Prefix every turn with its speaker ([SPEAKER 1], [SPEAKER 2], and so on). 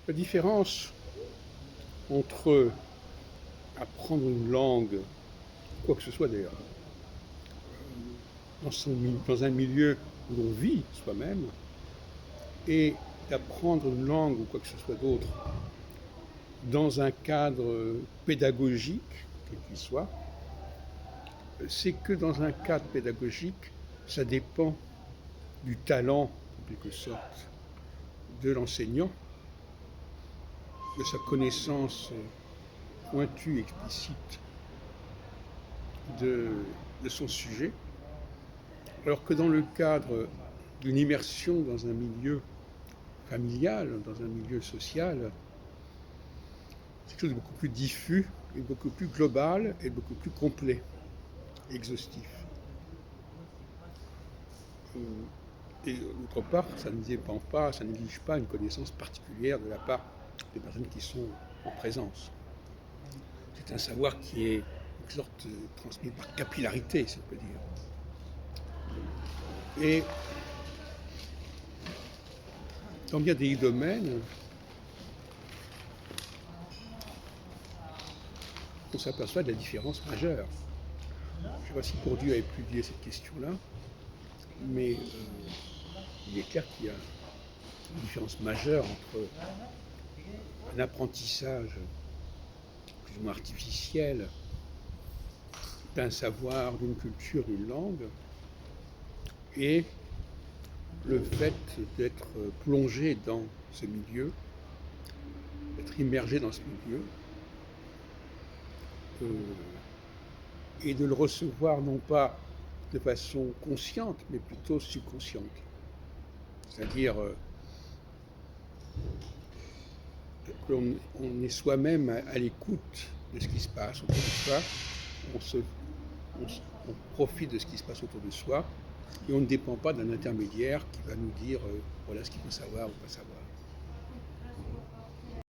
[SPEAKER 1] La différence entre apprendre une langue, quoi que ce soit d'ailleurs, dans un milieu où l'on vit soi-même, et d'apprendre une langue ou quoi que ce soit d'autre dans un cadre pédagogique, quel qu'il soit, c'est que dans un cadre pédagogique, ça dépend du talent, en quelque sorte, de l'enseignant, de sa connaissance pointue, explicite de son sujet, alors que dans le cadre d'une immersion dans un milieu familial, dans un milieu social, c'est quelque chose de beaucoup plus diffus, et beaucoup plus global et beaucoup plus complet, exhaustif. Et d'autre part, ça ne dépend pas, ça n'exige pas une connaissance particulière de la part des personnes qui sont en présence. C'est un savoir qui est en quelque sorte transmis par capillarité, si on peut dire. Et dans bien des domaines, on s'aperçoit de la différence majeure. Je ne sais pas si Bourdieu a étudié cette question-là, mais il est clair qu'il y a une différence majeure entre un apprentissage plus ou moins artificiel d'un savoir, d'une culture, d'une langue, et le fait d'être plongé dans ce milieu, d'être immergé dans ce milieu, et de le recevoir non pas de façon consciente, mais plutôt subconsciente. C'est-à-dire qu'on est soi-même à l'écoute de ce qui se passe autour de soi, on profite de ce qui se passe autour de soi, et on ne dépend pas d'un intermédiaire qui va nous dire voilà ce qu'il faut savoir ou pas savoir.